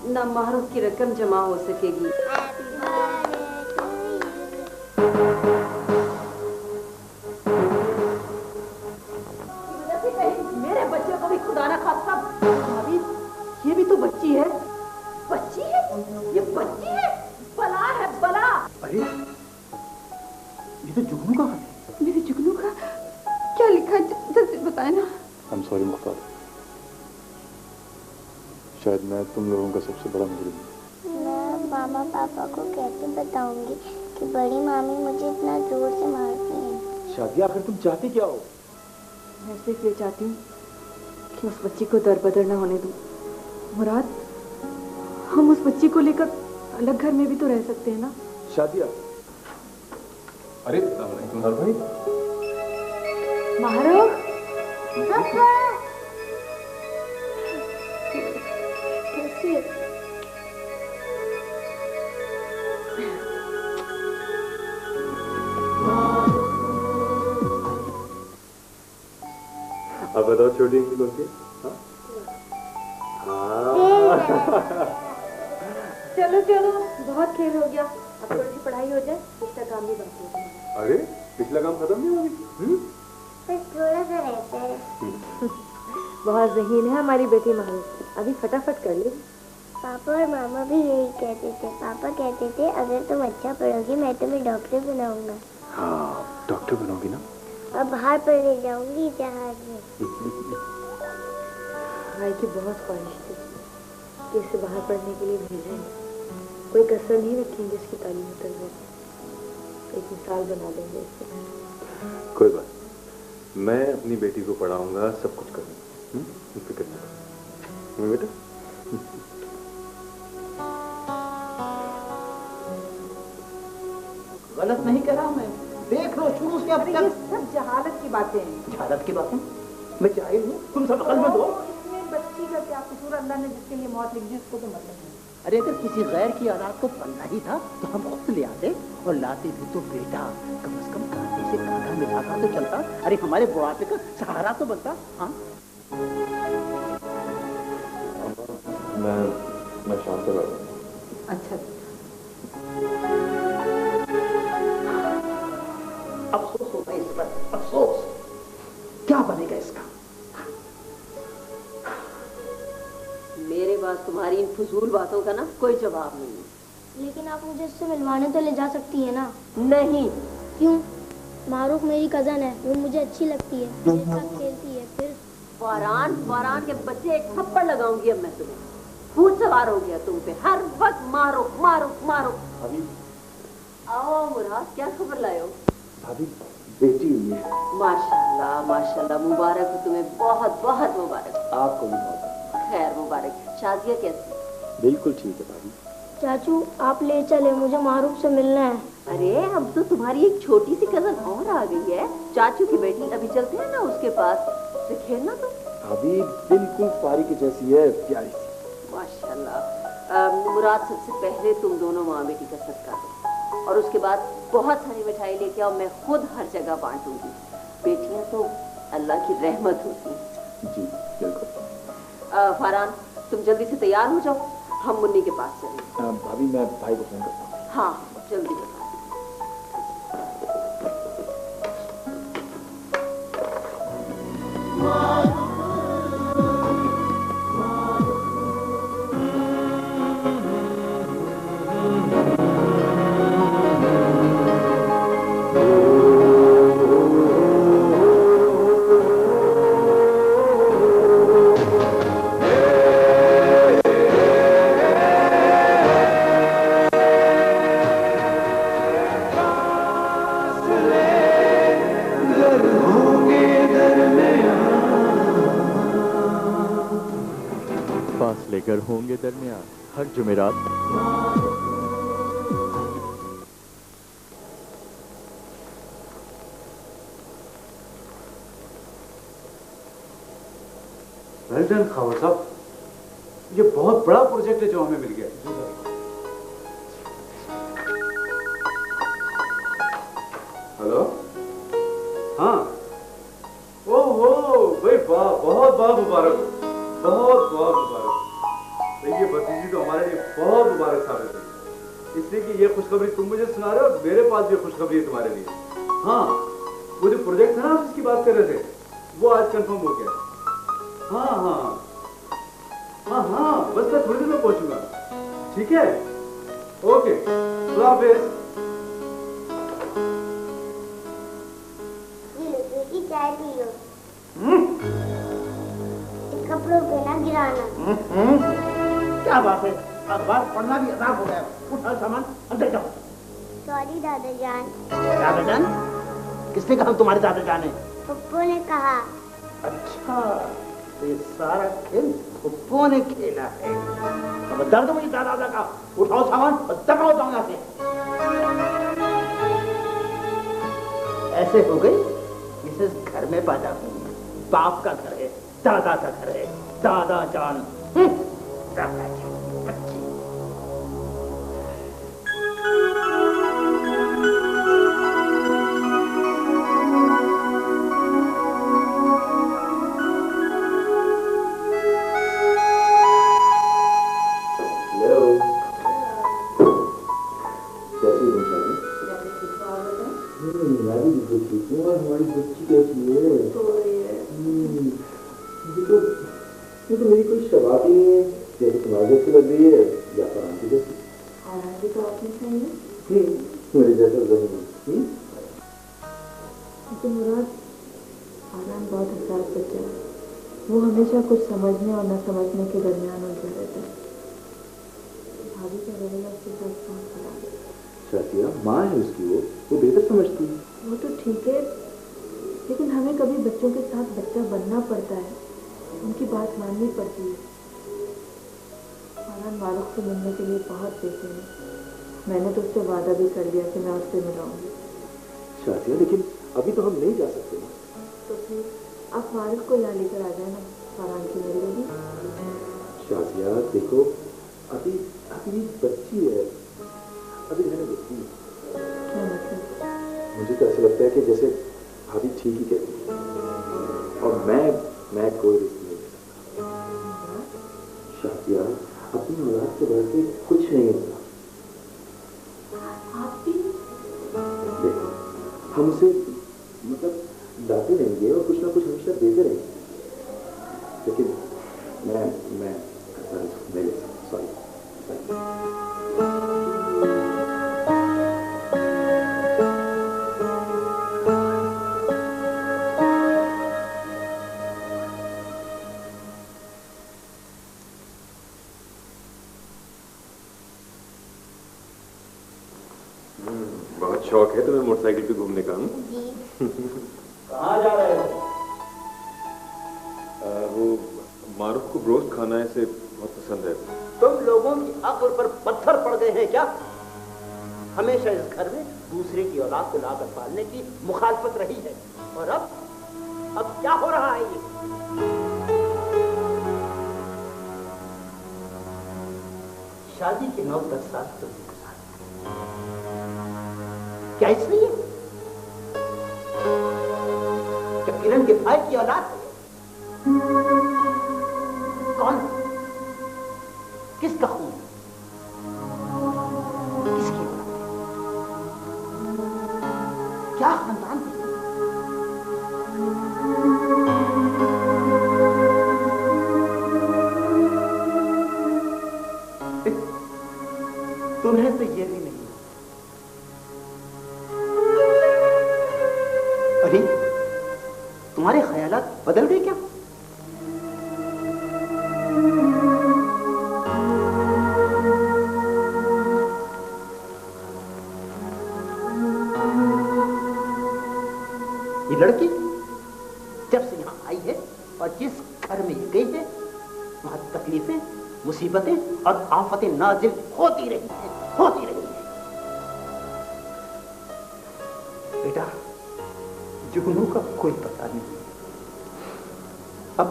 ना महरों की रकम जमा हो सकेगी। मेरे बच्चे को भी खुदा ना खास्ता। भाभी, ये भी तो बच्ची है। बच्ची है? ये बच्ची है? बला है बला। अरे ये तो जुगनू का हाथ है। मेरे जुगनू का क्या लिखा है? जल्दी बताए ना। I'm sorry मुख्तार, शायद मैं तुम लोगों का सबसे बड़ा मुजरिम हूँ। मैं मामा पापा को कैसे बताऊंगी कि बड़ी मामी मुझे इतना जोर से मारती हैं? शादी आखिर तुम चाहती क्या हो? मैं सिर्फ ये चाहती हूँ कि उस बच्ची को दरबदर न होने दूँ। मुराद, हम उस बच्ची को लेकर अलग घर में भी तो रह सकते हैं ना। शादिया, अरे तुम्हारा भाई मारो। कैसी है? अब बताओ छोटी अंकल कौन सी? चलो चलो, बहुत खेल हो गया, अब थोड़ी सी पढ़ाई हो जाए, पिछला काम भी बाकी है। अरे पिछला काम खत्म नहीं हुआ? बस थोड़ा सा रहता है। बहुत ज़हीन है हमारी बेटी महू, अभी फटाफट कर ले। पापा और मामा भी यही कहते थे। पापा कहते थे अगर तुम अच्छा पढ़ोगी मैं तुम्हें डॉक्टर बनाऊंगा। हाँ, डॉक्टर बनोगी ना? अब बाहर पढ़ने जाऊंगी जहाज में। भाई की बहुत ख्वाहिश थी कि इसे बाहर पढ़ने के लिए भेजें, कोई कसर नहीं रखेंगे इसकी तालीम और तरबियत, एक मिसाल बना देंगे इसे। कोई बात, मैं अपनी बेटी को पढ़ाऊंगा, सब कुछ करूंगा, फिक्र ना करो बेटा। गलत नहीं कह रहा मैं, देख लो शुरू से अब तक सब जहालत की बातें हैं। जहालत की बातें? मैं जाहिल हूँ, तुम सब अकल में दो। इसमें बच्ची का क्या कसूर? अल्लाह ने जिसके लिए मौत लिख दी उसको तो मतलब नहीं। अरे अगर किसी गैर की औलाद को पलना ही था तो हम खुद ले आते, और लाते भी तो बेटा कम से कम कांधे से कांधा मिलाकर तो चलता। अरे हमारे बुढ़ापे का सहारा तो बनता। हाँ मैं शाम तक आ रहा हूँ। अच्छा, अफसोस होता है इस पर, अफसोस। क्या बनेगा इसका? मेरे पास तुम्हारी इन फजूल बातों का ना कोई जवाब नहीं है। लेकिन आप मुझे इससे मिलवाने तो ले जा सकती है ना? नहीं। क्यों? मारूफ मेरी कजन है, वो मुझे अच्छी लगती है, मेरे साथ खेलती है। फिर फौरान के बच्चे एक थप्पड़ लगाऊंगी अब मैं तुम्हें। भूत सवार हो गया तुम पे, हर वक्त मारो मारो मारो। भाभी, आओ मुराद, क्या खबर लाए हो? भाभी बेटी हुई है। माशाल्लाह माशाल्लाह, मुबारक हो तुम्हें, बहुत बहुत मुबारक। आपको भी बहुत खैर मुबारक। शादिया कैसी? बिल्कुल ठीक है भाभी। चाचू आप ले चले, मुझे मारूफ से मिलना है। अरे अब तो तुम्हारी एक छोटी सी कजन और आ गई है, चाचू की बेटी। अभी चलते हैं ना उसके पास, से खेलना तुम। भाभी बिल्कुल पारी की जैसी है, प्यारी सी। माशाल्लाह। मुराद, सबसे पहले तुम दोनों माँ बेटी का सदका दो, और उसके बाद बहुत सारी मिठाई लेके आओ, मैं खुद हर जगह बांटूंगी। बेटियां तो अल्लाह की रहमत होती हैं। जी बिल्कुल। फरहान, तुम जल्दी से तैयार हो जाओ, हम मुन्नी के पास चलें। भाभी मैं भाई को फोन करता हूँ। हाँ जल्दी बता। लेकर होंगे दरमियान हर जुमेरात। वेल डन खावर साहब, ये बहुत बड़ा प्रोजेक्ट है जो हमें मिल गया। हेलो, हाँ, ओहो भाई वाह, बहुत बहुत मुबारक, बहुत बहुत मुबारक। ये भतीजे भातीजी तो हमारे लिए बहुत मुबारक साबित हुई, इसलिए कि ये खुशखबरी तुम मुझे सुना रहे हो और मेरे पास भी खुशखबरी है तुम्हारे लिए। हाँ, वो जो प्रोजेक्ट था ना आप जिसकी बात कर रहे थे, वो आज कंफर्म हो गया। हाँ हाँ हाँ हाँ, बस मैं थोड़ी देर में पहुंचूंगा। ठीक है, ओके, खुदा हाफिज। की चाय पी लो। कपड़ों पे ना गिराना। क्या बात है, अखबार पढ़ना भी अदाब हो गया। उठाओ सामान, अंदर जाओ। सॉरी दादा जान। दादा जान? किसने कहा तुम्हारे दादा जान है? पप्पू ने कहा। अच्छा, तो ये सारा खेल पप्पू ने खेला है। अब दर्द मुझे दादा का। उठाओ सामान और दबाओ जाऊंगा से। ऐसे हो गई जिसे घर में पैदा हुई, बाप का घर है, दादा का घर है, दादा जान। दादा जान बच्ची। हमारी बच्ची कैसी है? ये तो मेरी कोई शबात ही नहीं है, जैसे तुम्हारी जैसी लग रही है या फरहान की जैसी। फरहान भी तो आपने सही है। मेरे जैसा जरूर। लेकिन मुराद, फरहान बहुत हसास बच्चा है। वो हमेशा कुछ समझने और न समझने के दरमियान उलझा रहता है। भाभी का रवैया उसके साथ बहुत खराब है। शातिया माँ है उसकी, वो बेहतर समझती है। वो तो ठीक है, लेकिन हमें कभी बच्चों के साथ बच्चा बनना पड़ता है, उनकी बात माननी पड़ती है। फरहान मारूफ से मिलने के लिए बहुत बेचैन है। मैंने तो उससे वादा भी कर लिया कि मैं उससे मिलाऊंगी। शातिया लेकिन अभी तो हम नहीं जा सकते ना। तो फिर आप मारूफ को यहाँ लेकर आ जाए ना, फरहान की मिल लेगी। शातिया देखो, अभी अभी बच्ची है, अभी रहने देती। क्या मतलब? मुझे तो ऐसा लगता है कि जैसे भाभी ठीक ही कहती है, और मैं कोई रिस्क नहीं ले सकता। शातिया अपनी औलाद से बढ़ के कुछ नहीं होता। आप भी? देखो, हम उसे मतलब लाते रहेंगे और कुछ ना कुछ हमेशा देते रहेंगे, लेकिन मैं नहीं ले सकता। सॉरी। बहुत शौक है तुम्हें मोटरसाइकिल पे घूमने का? कहाँ जा रहे हो? वो मारूफ को ब्रोस्ट खाना ऐसे बहुत पसंद है। तुम लोगों की अक्ल पर पत्थर पड़ गए हैं क्या? हमेशा इस घर में दूसरे की औलाद को लाकर पालने की मुखालफत रही है, और अब क्या हो रहा है ये? शादी के 9-10 साल तो क्या इसलिए जब किरण के भाई की औलाद कौन, किसका खून, किसकी औलाद, क्या खानदान? तुम्हें तो ये भी नहीं। अरे तुम्हारे ख्यालात बदल गए क्या? ये लड़की जब से यहां आई है और जिस घर में गई है, वहां तकलीफें, मुसीबतें और आफतें नाजिल होती रही है, होती रही है। बेटा, जुगनू का कोई पता नहीं। अब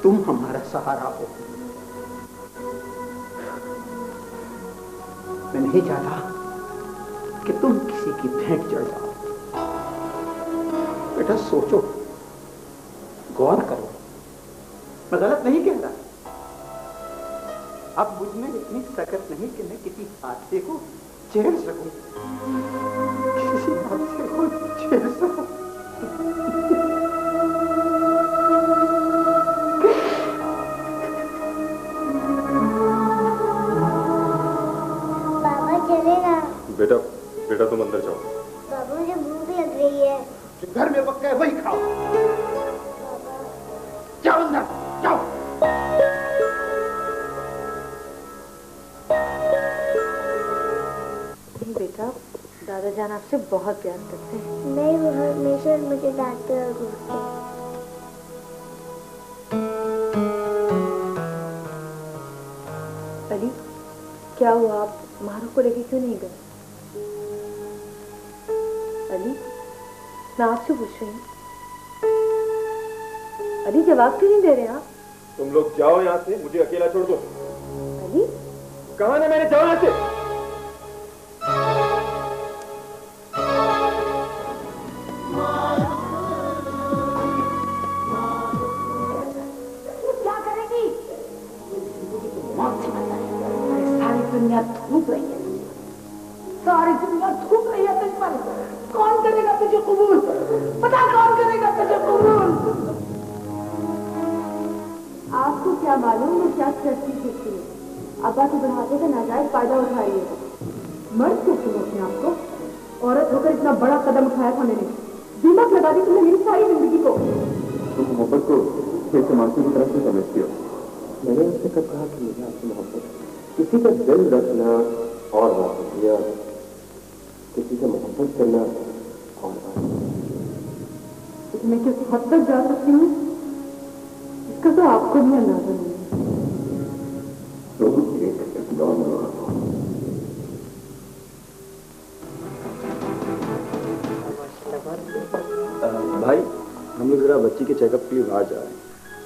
तुम हमारा सहारा हो। मैं नहीं चाहता कि तुम किसी की भेंट चढ़ जाओ। बेटा सोचो, गौर करो, मैं गलत नहीं कह रहा। अब मुझ में इतनी सकत नहीं कि मैं किसी हादसे को झेल सकूं, किसी हादसे को झेल सकूं। पापा चलेगा। बेटा बेटा तुम अंदर जाओ। बाबा मुझे भूख लग रही है। जो घर में पक्का है वही खाओ। जाओ अंदर जाओ। बेटा, दादा जान आपसे बहुत प्यार करते हैं। नहीं, वो हमेशा मुझे डांटते और घूरते। अली, क्या हुआ? आप मारू को लेके क्यों नहीं गए? अली, मैं आपसे पूछ रही हूँ। अली, जवाब क्यों नहीं दे रहे आप? तुम लोग जाओ यहाँ से, मुझे अकेला छोड़ दो। अली, कहा ना मैंने, जाओ यहाँ से। सारी दुनिया थूक रही है, सारी दुनिया थूक रही है तुझ पर। कौन करेगा तुझे कबूल? पता कौन करेगा तुझे कबूल? आपको क्या मालूम वो क्या करती थी? अब्बा के बुढ़ापे का नाजायज फायदा उठा रही है। मर्द क्यों समझते हैं आपको? औरत होकर इतना बड़ा कदम उठाया था मैंने। दीमक लगा दी तुमने मेरी सारी जिंदगी को। तुम मोहब्बत को एक मानसी की तरफ से समझती हो। मैंने उससे कब कहा कि मुझे आपसे मोहब्बत? किसी का दिल रखना और बात होती है, किसी से मोहब्बत करना और बात। मैं किस हद तक जा सकती हूँ इसका तो आपको भी अंदाजा नहीं है। भाई, हम लोग जरा बच्ची के चेकअप के लिए बाहर जा रहे हैं।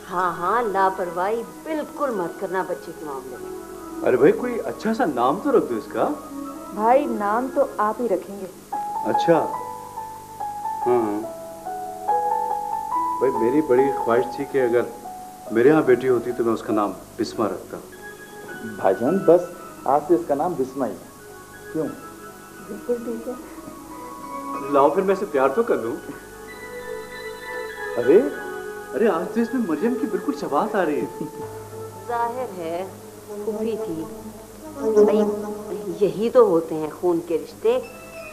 हाँ हाँ, लापरवाही बिल्कुल मत करना बच्चे के मामले में। अरे भाई, कोई अच्छा सा नाम तो रख दो इसका। भाई, नाम तो आप ही रखेंगे। अच्छा, हाँ भाई, मेरी बड़ी ख्वाहिश थी कि अगर मेरे यहाँ बेटी होती तो मैं उसका नाम बिस्मा रखता। भाईजान, बस आज से इसका नाम बिस्मा ही है। क्यों? बिल्कुल ठीक है। लाओ फिर मैं इसे प्यार तो कर लूं। अरे अरे, आज तो इसमें मरियम की बिल्कुल शबात आ रही है। जाहिर है फूफी थी भाई, यही तो होते हैं खून के रिश्ते,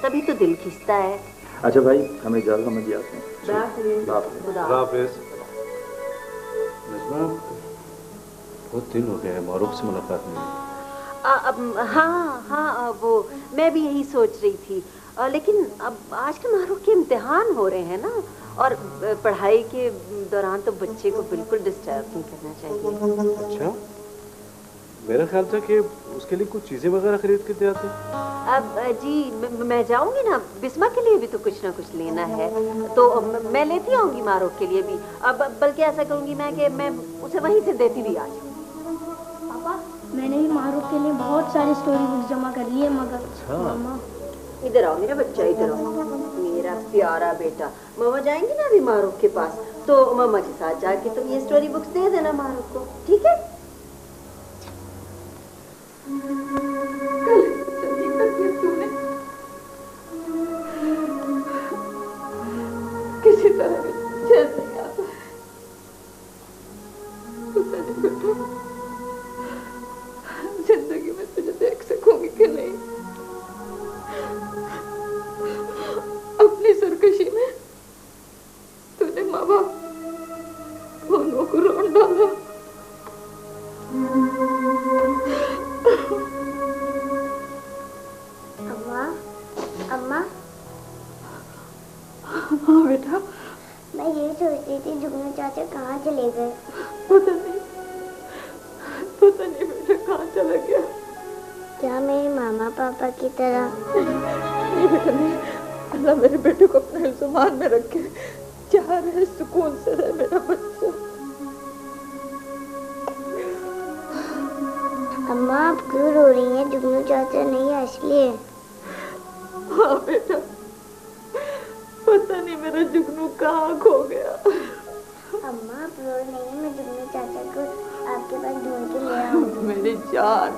तभी तो दिल खिंचता है। अच्छा भाई, हमें इजाजत, हम भी आते हैं। खुदा हाफिज। नजमा, बहुत दिन हो गए हैं मारूफ से मुलाकात नहीं। हाँ हाँ, वो मैं भी यही सोच रही थी, लेकिन अब आजकल मारूफ के इम्तिहान हो रहे हैं ना, और पढ़ाई के दौरान तो बच्चे को बिल्कुल डिस्टर्ब नहीं करना चाहिए। अच्छा, मेरा ख्याल था कि उसके लिए कुछ चीजें वगैरह खरीद के दे आते। अब जी मैं जाऊंगी ना, बिस्मा के लिए भी तो कुछ ना कुछ लेना है, तो मैं लेती आऊंगी मारूफ के लिए भी। अब बल्कि ऐसा करूंगी मैं कि मैं उसे वहीं से देती भी आ जाऊंगी। पापा, मैंने भी मारूफ के लिए बहुत सारी स्टोरी बुक्स जमा कर ली है, मगर मामा। इधर आओ मेरा बच्चा, इधर आओ मेरा प्यारा बेटा। मामा जाएंगी ना अभी मारूफ के पास, तो मामा के साथ जाके तुम ये स्टोरी बुक्स दे देना मारूफ को, ठीक है? किसी तरह चैन नहीं आता। जिंदगी में तुझे देख सकूंगी कि नहीं? अपनी सरकशी में तूने माँ बाप दोनों को रोन डाला। अम्मा, अम्मा। हाँ बेटा। मैं ये सोच रही थी जुगनू चाचा कहाँ चले गए? पता नहीं बेटा कहाँ चला गया। क्या मेरे मामा पापा की तरह? नहीं बेटा नहीं, अल्लाह मेरे बेटे को अपने हिफ्ज़-ए-मान में रखे, जहाँ रहे सुकून से रहे मेरा बच्चा। अम्मा, आप क्यों रो रही हैं? जुगनू चाचा नहीं असली है। हाँ बेटा, पता नहीं मेरा जुगनू कहाँ खो गया। अम्मा, आप रो नहीं, मैं जुगनू चाचा को आपके पास ढूंढ के ले आऊंगी। मेरी जान,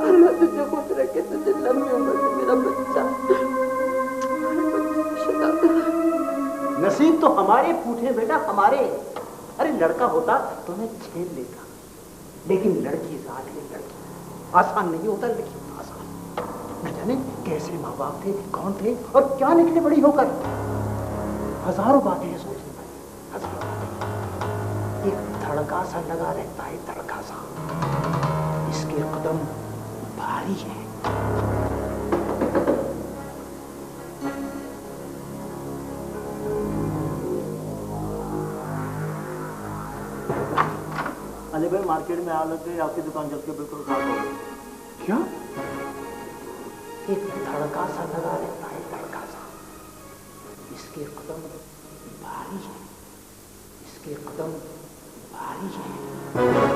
अल्लाह तुझे खुश रखे, तुझे लंबी उम्र से मेरा बच्चा। नसीब तो हमारे फूटे बेटा, हमारे। अरे लड़का होता तो मैं छेड़ लेता, लेकिन लड़की जात है, लड़की आसान नहीं होता, लेकिन आसान। न जाने कैसे माँ बाप थे, कौन थे और क्या निकले बड़ी होकर। हजारों बातें हैं सोचने वाली, हजारों बातें। एक धड़का सा लगा रहता है, धड़का सा। इसके कदम भारी है। अली भाई मार्केट में आग लग गई, आपकी दुकान जल के बिल्कुल खाक हो गई। क्या? एक धड़का सा लगा रहता है, धड़का सा। इसके कदम भारी है, इसके कदम भारी है।